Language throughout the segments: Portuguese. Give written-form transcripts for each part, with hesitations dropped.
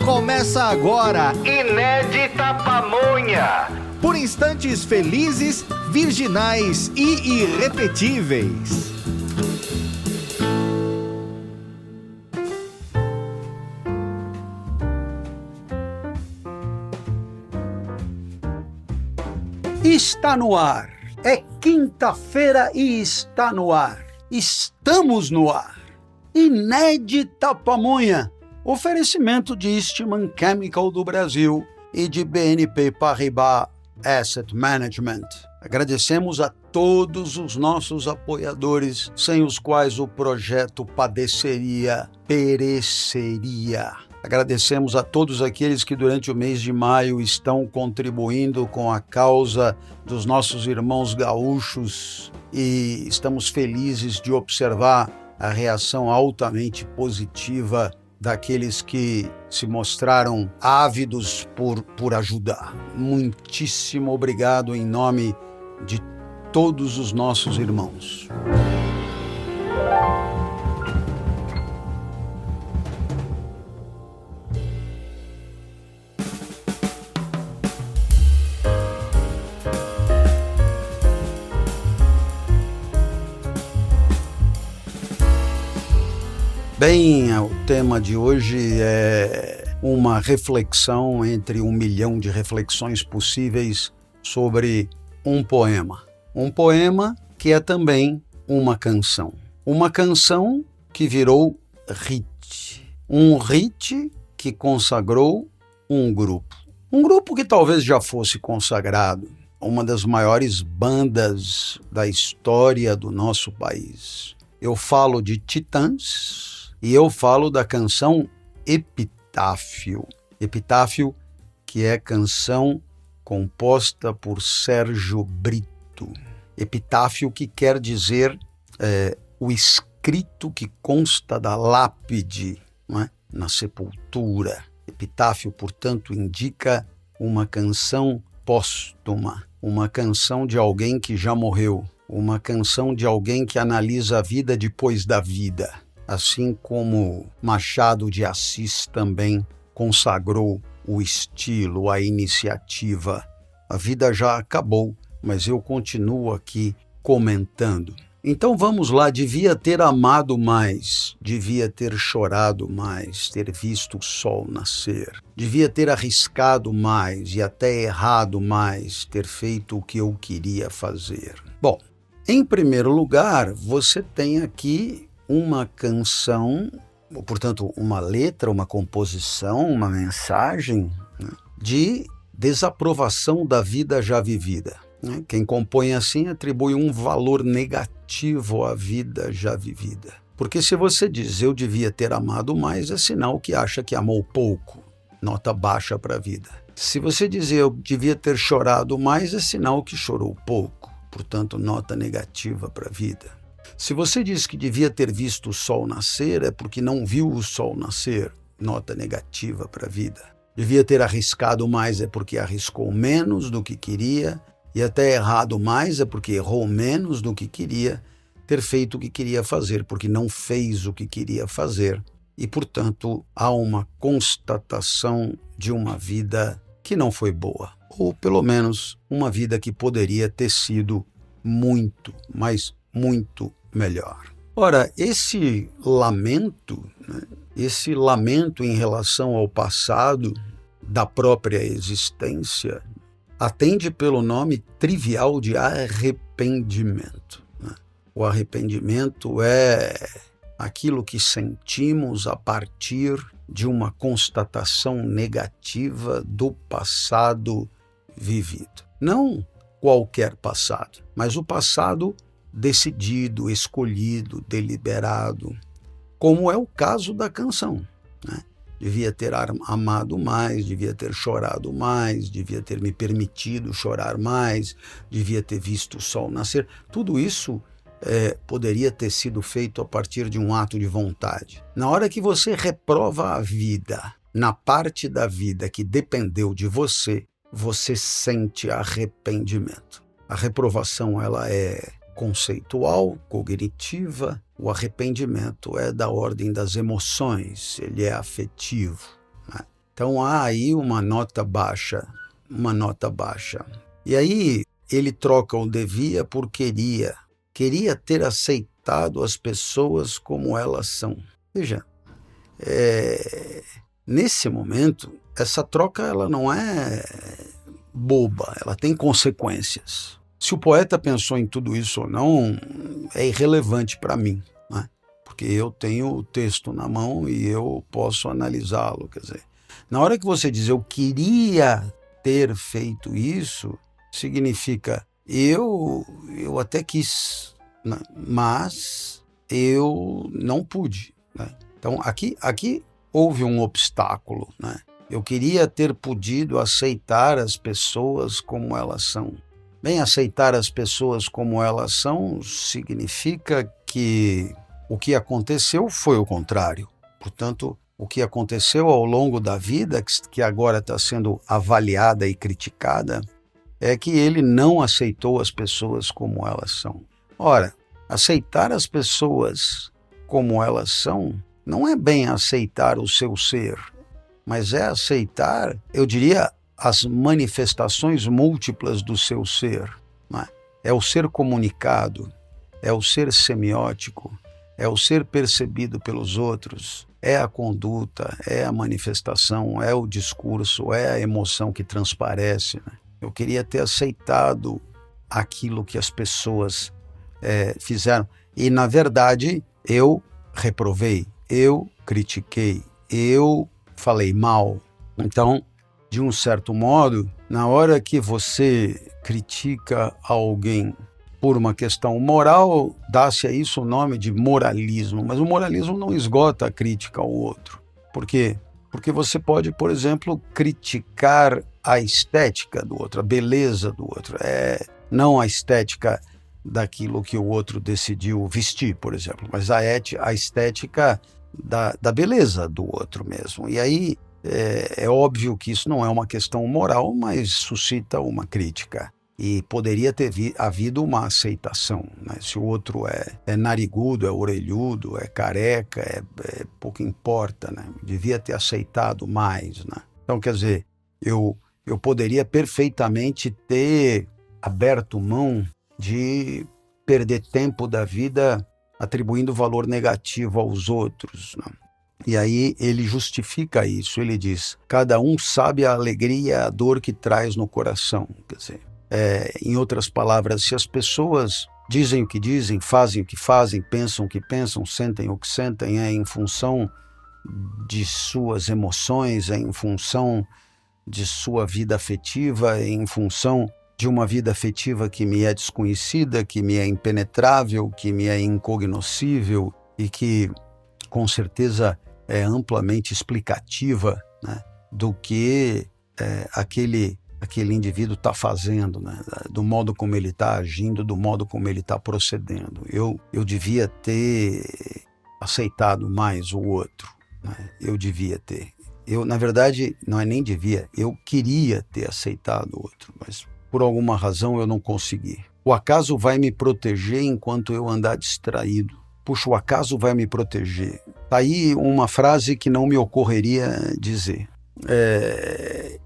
Começa agora, Inédita Pamonha. Por instantes felizes, virginais e irrepetíveis. Está no ar. É quinta-feira e está no ar. Estamos no ar. Inédita Pamonha. Oferecimento de Eastman Chemical do Brasil e de BNP Paribas Asset Management. Agradecemos a todos os nossos apoiadores, sem os quais o projeto pereceria. Agradecemos a todos aqueles que durante o mês de maio estão contribuindo com a causa dos nossos irmãos gaúchos e estamos felizes de observar a reação altamente positiva daqueles que se mostraram ávidos por ajudar. Muitíssimo obrigado em nome de todos os nossos irmãos. Bem, o tema de hoje é uma reflexão entre 1 milhão de reflexões possíveis sobre um poema. Um poema que é também uma canção. Uma canção que virou hit. Um hit que consagrou um grupo. Um grupo que talvez já fosse consagrado. Uma das maiores bandas da história do nosso país. Eu falo de Titãs. E eu falo da canção Epitáfio. Epitáfio, que é canção composta por Sérgio Brito. Epitáfio, que quer dizer o escrito que consta da lápide, não é? Na sepultura. Epitáfio, portanto, indica uma canção póstuma, uma canção de alguém que já morreu, uma canção de alguém que analisa a vida depois da vida. Assim como Machado de Assis também consagrou o estilo, a iniciativa. A vida já acabou, mas eu continuo aqui comentando. Então vamos lá, devia ter amado mais, devia ter chorado mais, ter visto o sol nascer. Devia ter arriscado mais e até errado mais, ter feito o que eu queria fazer. Bom, em primeiro lugar, você tem aqui uma canção, portanto, uma letra, uma composição, uma mensagem, né, de desaprovação da vida já vivida. Né? Quem compõe assim atribui um valor negativo à vida já vivida. Porque se você diz eu devia ter amado mais, é sinal que acha que amou pouco, nota baixa para a vida. Se você dizer eu devia ter chorado mais, é sinal que chorou pouco, portanto, nota negativa para a vida. Se você diz que devia ter visto o sol nascer, é porque não viu o sol nascer, nota negativa para a vida. Devia ter arriscado mais, é porque arriscou menos do que queria, e até errado mais, é porque errou menos do que queria, ter feito o que queria fazer, porque não fez o que queria fazer, e, portanto, há uma constatação de uma vida que não foi boa, ou pelo menos uma vida que poderia ter sido muito, mas muito melhor. Ora, esse lamento, né, esse lamento em relação ao passado da própria existência, atende pelo nome trivial de arrependimento. Né? O arrependimento é aquilo que sentimos a partir de uma constatação negativa do passado vivido. Não qualquer passado, mas o passado decidido, escolhido, deliberado, como é o caso da canção. Né? Devia ter amado mais, devia ter chorado mais, devia ter me permitido chorar mais, devia ter visto o sol nascer. Tudo isso poderia ter sido feito a partir de um ato de vontade. Na hora que você reprova a vida, na parte da vida que dependeu de você, você sente arrependimento. A reprovação, ela é conceitual, cognitiva. O arrependimento é da ordem das emoções, ele é afetivo. Né? Então há aí uma nota baixa. E aí ele troca o devia por queria. Queria ter aceitado as pessoas como elas são. Veja, nesse momento, essa troca ela não é boba, ela tem consequências. Se o poeta pensou em tudo isso ou não, é irrelevante para mim, né? Porque eu tenho o texto na mão e eu posso analisá-lo. Quer dizer, na hora que você diz eu queria ter feito isso, significa eu até quis, né? Mas eu não pude, né? Então aqui houve um obstáculo, né? Eu queria ter podido aceitar as pessoas como elas são. Bem, aceitar as pessoas como elas são significa que o que aconteceu foi o contrário. Portanto, o que aconteceu ao longo da vida, que agora está sendo avaliada e criticada, é que ele não aceitou as pessoas como elas são. Ora, aceitar as pessoas como elas são não é bem aceitar o seu ser, mas é aceitar, eu diria, as manifestações múltiplas do seu ser, né? É o ser comunicado, é o ser semiótico, é o ser percebido pelos outros, é a conduta, é a manifestação, é o discurso, é a emoção que transparece, né? Eu queria ter aceitado aquilo que as pessoas fizeram. E, na verdade, eu reprovei, eu critiquei, eu falei mal. Então, de um certo modo, na hora que você critica alguém por uma questão moral, dá-se a isso o nome de moralismo. Mas o moralismo não esgota a crítica ao outro. Por quê? Porque você pode, por exemplo, criticar a estética do outro, a beleza do outro. Não a estética daquilo que o outro decidiu vestir, por exemplo, mas a estética da beleza do outro mesmo. E aí é óbvio que isso não é uma questão moral, mas suscita uma crítica. E poderia ter havido uma aceitação, né? Se o outro é narigudo, é orelhudo, é careca, pouco importa, né? Devia ter aceitado mais, né? Então, quer dizer, eu poderia perfeitamente ter aberto mão de perder tempo da vida atribuindo valor negativo aos outros, né? E aí ele justifica isso, ele diz, cada um sabe a alegria e a dor que traz no coração. Quer dizer, em outras palavras, se as pessoas dizem o que dizem, fazem o que fazem, pensam o que pensam, sentem o que sentem, é em função de suas emoções, é em função de sua vida afetiva, é em função de uma vida afetiva que me é desconhecida, que me é impenetrável, que me é incognoscível e que, com certeza, é amplamente explicativa, né, do que aquele indivíduo está fazendo, né, do modo como ele está agindo, do modo como ele está procedendo. Eu devia ter aceitado mais o outro, né? Eu devia ter. Na verdade, não é nem devia, eu queria ter aceitado o outro, mas por alguma razão eu não consegui. O acaso vai me proteger enquanto eu andar distraído. Puxa, o acaso vai me proteger. Tá aí uma frase que não me ocorreria dizer.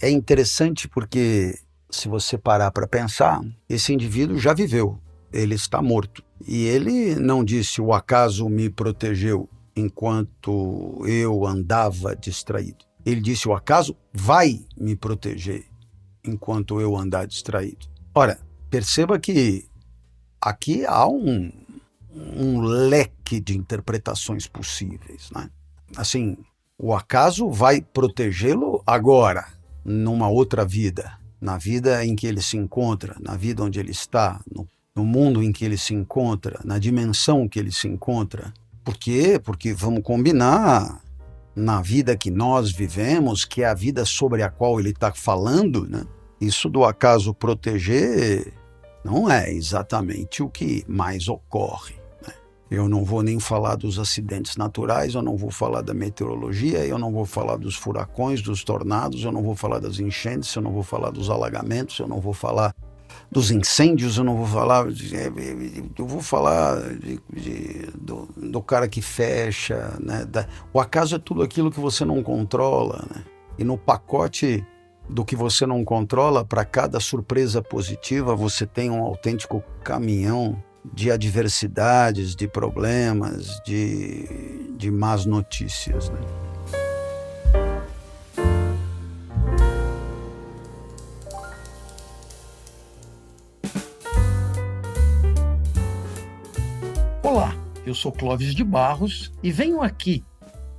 É interessante porque, se você parar para pensar, esse indivíduo já viveu, ele está morto. E ele não disse o acaso me protegeu enquanto eu andava distraído. Ele disse o acaso vai me proteger enquanto eu andar distraído. Ora, perceba que aqui há um leque de interpretações possíveis, né? Assim, o acaso vai protegê-lo agora, numa outra vida, na vida em que ele se encontra, na vida onde ele está, no mundo em que ele se encontra, na dimensão que ele se encontra. Por quê? Porque, vamos combinar, na vida que nós vivemos, que é a vida sobre a qual ele está falando, né? Isso do acaso proteger não é exatamente o que mais ocorre, né? Eu não vou nem falar dos acidentes naturais, eu não vou falar da meteorologia, eu não vou falar dos furacões, dos tornados, eu não vou falar das enchentes, eu não vou falar dos alagamentos, eu não vou falar dos incêndios, eu não vou falar... Eu vou falar do cara que fecha, né? O acaso é tudo aquilo que você não controla, né? E no pacote do que você não controla, para cada surpresa positiva, você tem um autêntico caminhão de adversidades, de problemas, de más notícias, né? Olá, eu sou Clóvis de Barros e venho aqui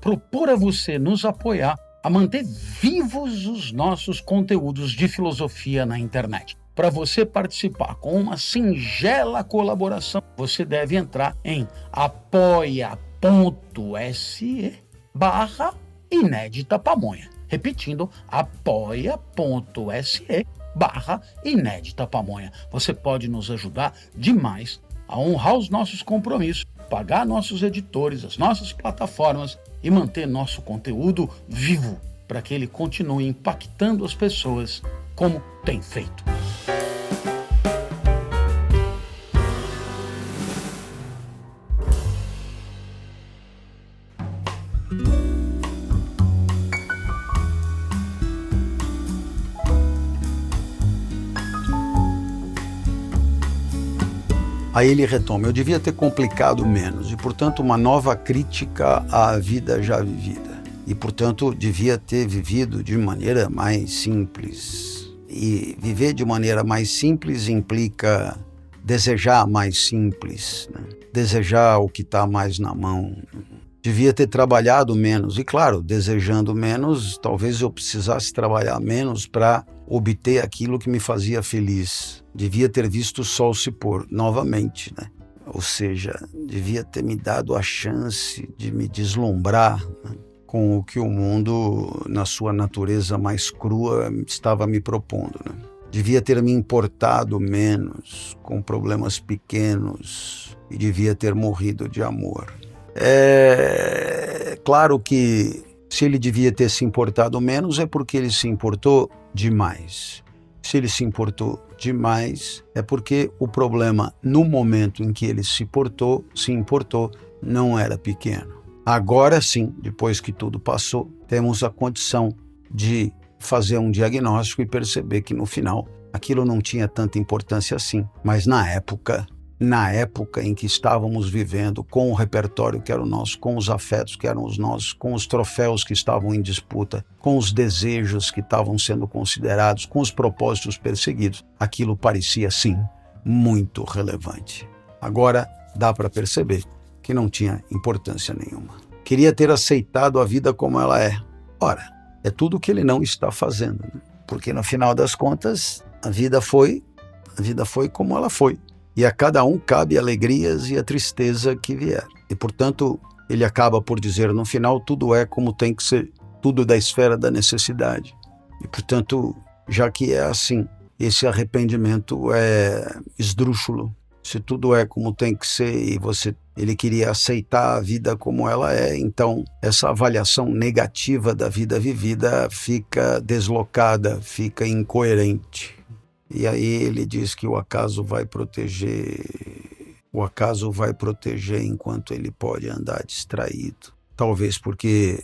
propor a você nos apoiar a manter vivos os nossos conteúdos de filosofia na internet. Para você participar com uma singela colaboração, você deve entrar em apoia.se/Inédita Pamonha. Repetindo, apoia.se/Inédita Pamonha. Você pode nos ajudar demais a honrar os nossos compromissos, pagar nossos editores, as nossas plataformas e manter nosso conteúdo vivo para que ele continue impactando as pessoas como tem feito. Aí ele retoma: eu devia ter complicado menos e, portanto, uma nova crítica à vida já vivida. E, portanto, devia ter vivido de maneira mais simples. E viver de maneira mais simples implica desejar mais simples, né? Desejar o que está mais na mão. Devia ter trabalhado menos. E, claro, desejando menos, talvez eu precisasse trabalhar menos para obter aquilo que me fazia feliz. Devia ter visto o sol se pôr novamente, né? Ou seja, devia ter me dado a chance de me deslumbrar, né, com o que o mundo, na sua natureza mais crua, estava me propondo, né? Devia ter me importado menos com problemas pequenos e devia ter morrido de amor. É claro que se ele devia ter se importado menos é porque ele se importou demais. Se ele se importou demais é porque o problema no momento em que ele se importou, não era pequeno. Agora sim, depois que tudo passou, temos a condição de fazer um diagnóstico e perceber que no final aquilo não tinha tanta importância assim, mas na época em que estávamos vivendo, com o repertório que era o nosso, com os afetos que eram os nossos, com os troféus que estavam em disputa, com os desejos que estavam sendo considerados, com os propósitos perseguidos, aquilo parecia, sim, muito relevante. Agora dá para perceber que não tinha importância nenhuma. Queria ter aceitado a vida como ela é. Ora, é tudo o que ele não está fazendo, né? Porque no final das contas, a vida foi como ela foi. E a cada um cabe alegrias e a tristeza que vier. E, portanto, ele acaba por dizer, no final, tudo é como tem que ser, tudo da esfera da necessidade. E, portanto, já que é assim, esse arrependimento é esdrúxulo. Se tudo é como tem que ser e ele queria aceitar a vida como ela é, então essa avaliação negativa da vida vivida fica deslocada, fica incoerente. E aí ele diz que o acaso vai proteger enquanto ele pode andar distraído. Talvez porque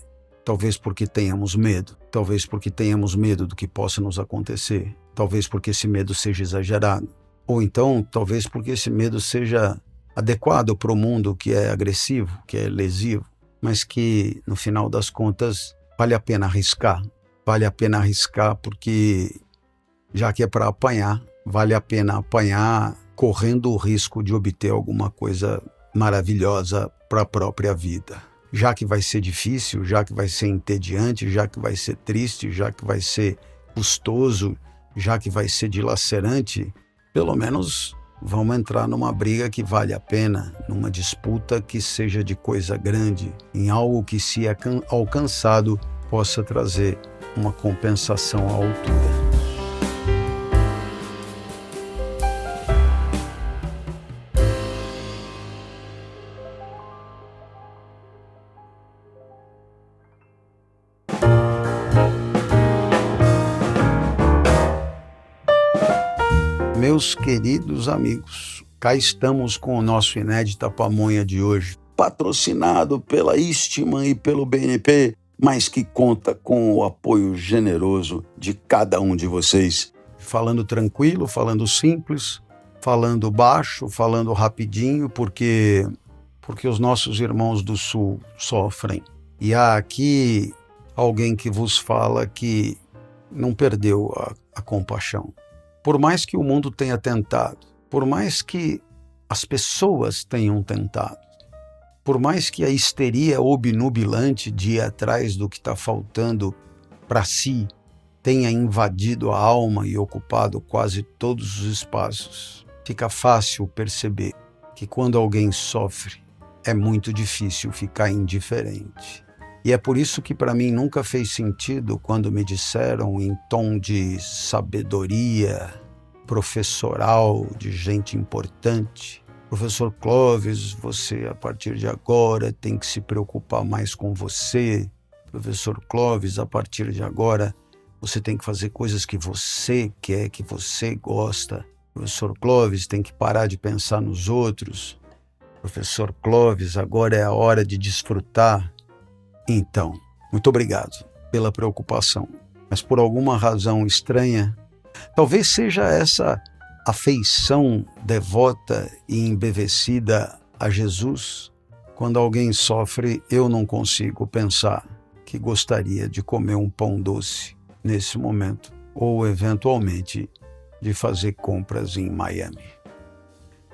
tenhamos medo. Talvez porque tenhamos medo do que possa nos acontecer. Talvez porque esse medo seja exagerado. Ou então, talvez porque esse medo seja adequado para o mundo que é agressivo, que é lesivo, mas que, no final das contas, vale a pena arriscar. Vale a pena arriscar porque, já que é para apanhar, vale a pena apanhar correndo o risco de obter alguma coisa maravilhosa para a própria vida. Já que vai ser difícil, já que vai ser entediante, já que vai ser triste, já que vai ser custoso, já que vai ser dilacerante, pelo menos vamos entrar numa briga que vale a pena, numa disputa que seja de coisa grande, em algo que, se alcançado, possa trazer uma compensação à altura. Meus queridos amigos, cá estamos com o nosso Inédita Pamonha de hoje, patrocinado pela Eastman e pelo BNP, mas que conta com o apoio generoso de cada um de vocês. Falando tranquilo, falando simples, falando baixo, falando rapidinho, porque os nossos irmãos do Sul sofrem. E há aqui alguém que vos fala que não perdeu a compaixão. Por mais que o mundo tenha tentado, por mais que as pessoas tenham tentado, por mais que a histeria obnubilante de ir atrás do que está faltando para si tenha invadido a alma e ocupado quase todos os espaços, fica fácil perceber que quando alguém sofre, é muito difícil ficar indiferente. E é por isso que para mim nunca fez sentido quando me disseram em tom de sabedoria professoral, de gente importante: professor Clóvis, você a partir de agora tem que se preocupar mais com você. Professor Clóvis, a partir de agora você tem que fazer coisas que você quer, que você gosta. Professor Clóvis, tem que parar de pensar nos outros. Professor Clóvis, agora é a hora de desfrutar. Então, muito obrigado pela preocupação, mas por alguma razão estranha, talvez seja essa afeição devota e embevecida a Jesus, quando alguém sofre, eu não consigo pensar que gostaria de comer um pão doce nesse momento, ou eventualmente de fazer compras em Miami.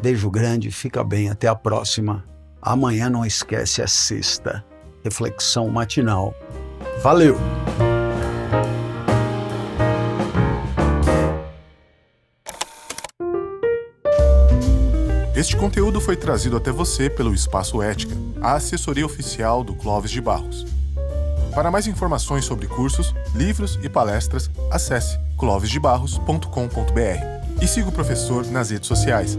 Beijo grande, fica bem, até a próxima. Amanhã não esquece, é sexta. Reflexão matinal. Valeu! Este conteúdo foi trazido até você pelo Espaço Ética, a assessoria oficial do Clóvis de Barros. Para mais informações sobre cursos, livros e palestras, acesse clovisdebarros.com.br e siga o professor nas redes sociais.